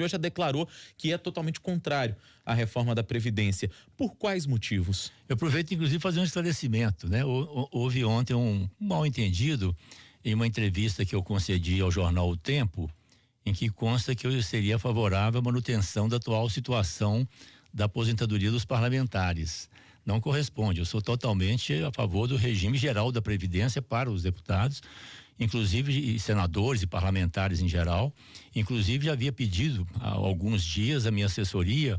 de hoje já declarou que é totalmente contrário à reforma da Previdência. Por quais motivos? Eu aproveito, inclusive, fazer um esclarecimento, né? Houve ontem um mal-entendido em uma entrevista que eu concedi ao jornal O Tempo, em que consta que eu seria favorável à manutenção da atual situação da aposentadoria dos parlamentares. Não corresponde. Eu sou totalmente a favor do regime geral da Previdência para os deputados, inclusive senadores e parlamentares em geral. Inclusive, já havia pedido há alguns dias a minha assessoria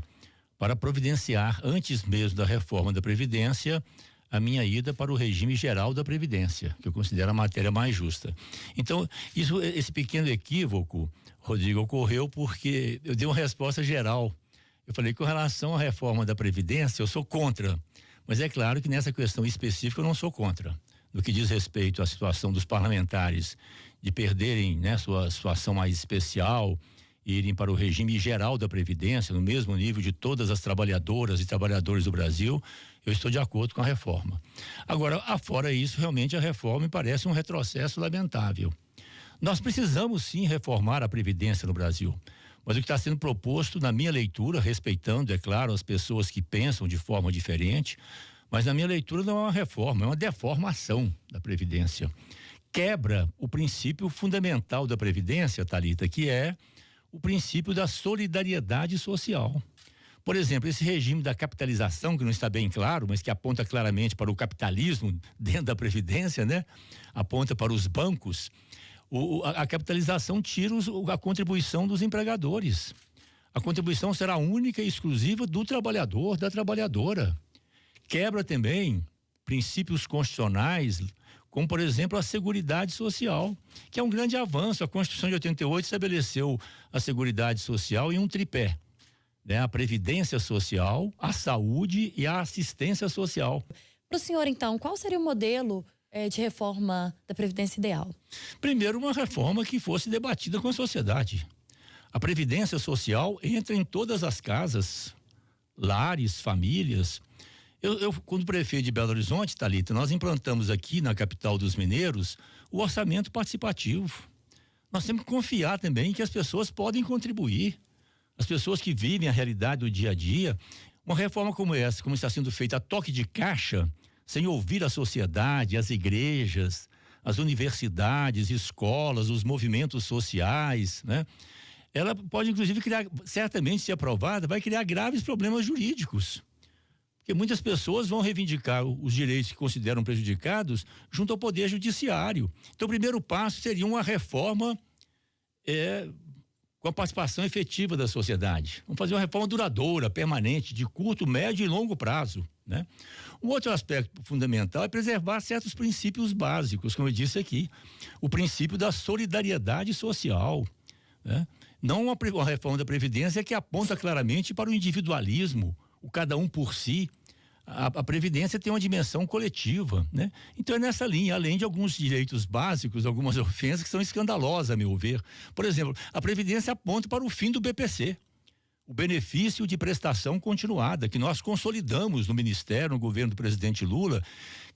para providenciar, antes mesmo da reforma da Previdência, a minha ida para o regime geral da Previdência, que eu considero a matéria mais justa. Então, esse pequeno equívoco, Rodrigo, ocorreu porque eu dei uma resposta geral. Eu falei que com relação à reforma da Previdência, eu sou contra. Mas é claro que nessa questão específica eu não sou contra. No que diz respeito à situação dos parlamentares de perderem, né, sua situação mais especial e irem para o regime geral da Previdência, no mesmo nível de todas as trabalhadoras e trabalhadores do Brasil, eu estou de acordo com a reforma. Agora, afora isso, realmente a reforma me parece um retrocesso lamentável. Nós precisamos sim reformar a Previdência no Brasil, mas o que está sendo proposto, na minha leitura, respeitando, é claro, as pessoas que pensam de forma diferente, mas na minha leitura não é uma reforma, é uma deformação da Previdência. Quebra o princípio fundamental da Previdência, Thalita, que é o princípio da solidariedade social. Por exemplo, esse regime da capitalização, que não está bem claro, mas que aponta claramente para o capitalismo dentro da Previdência, né? Aponta para os bancos. A capitalização tira a contribuição dos empregadores. A contribuição será única e exclusiva do trabalhador, da trabalhadora. Quebra também princípios constitucionais, como, por exemplo, a Seguridade Social, que é um grande avanço. A Constituição de 88 estabeleceu a Seguridade Social em um tripé, né? A Previdência Social, a Saúde e a Assistência Social. Para o senhor, então, qual seria o modelo de reforma da Previdência ideal? Primeiro, uma reforma que fosse debatida com a sociedade. A Previdência Social entra em todas as casas, lares, famílias. Eu, quando prefeito de Belo Horizonte, Thalita, nós implantamos aqui na capital dos mineiros o orçamento participativo. Nós temos que confiar também que as pessoas podem contribuir, as pessoas que vivem a realidade do dia a dia. Uma reforma como essa, como está sendo feita a toque de caixa, sem ouvir a sociedade, as igrejas, as universidades, escolas, os movimentos sociais, né? Ela pode inclusive criar, certamente se aprovada, vai criar graves problemas jurídicos. Porque muitas pessoas vão reivindicar os direitos que consideram prejudicados junto ao Poder Judiciário. Então, o primeiro passo seria uma reforma com a participação efetiva da sociedade. Vamos fazer uma reforma duradoura, permanente, de curto, médio e longo prazo, né? Um outro aspecto fundamental é preservar certos princípios básicos, como eu disse aqui. O princípio da solidariedade social, né? Não uma reforma da Previdência que aponta claramente para o individualismo, o cada um por si. A Previdência tem uma dimensão coletiva, né? Então é nessa linha, além de alguns direitos básicos, algumas ofensas que são escandalosas, a meu ver. Por exemplo, a Previdência aponta para o fim do BPC, o benefício de prestação continuada, que nós consolidamos no Ministério, no governo do presidente Lula,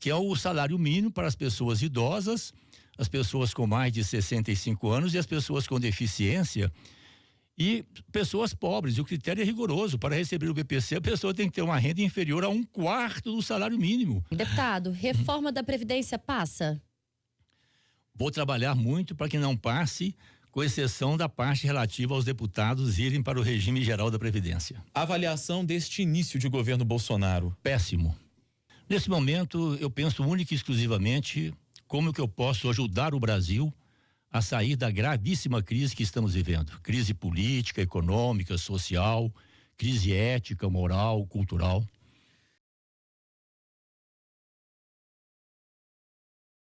que é o salário mínimo para as pessoas idosas, as pessoas com mais de 65 anos e as pessoas com deficiência e pessoas pobres. E o critério é rigoroso. Para receber o BPC, a pessoa tem que ter uma renda inferior a 1/4 do salário mínimo. Deputado, reforma da Previdência passa? Vou trabalhar muito para que não passe, com exceção da parte relativa aos deputados irem para o regime geral da Previdência. Avaliação deste início de governo Bolsonaro? Péssimo. Nesse momento, eu penso única e exclusivamente como que eu posso ajudar o Brasil a sair da gravíssima crise que estamos vivendo. Crise política, econômica, social, crise ética, moral, cultural.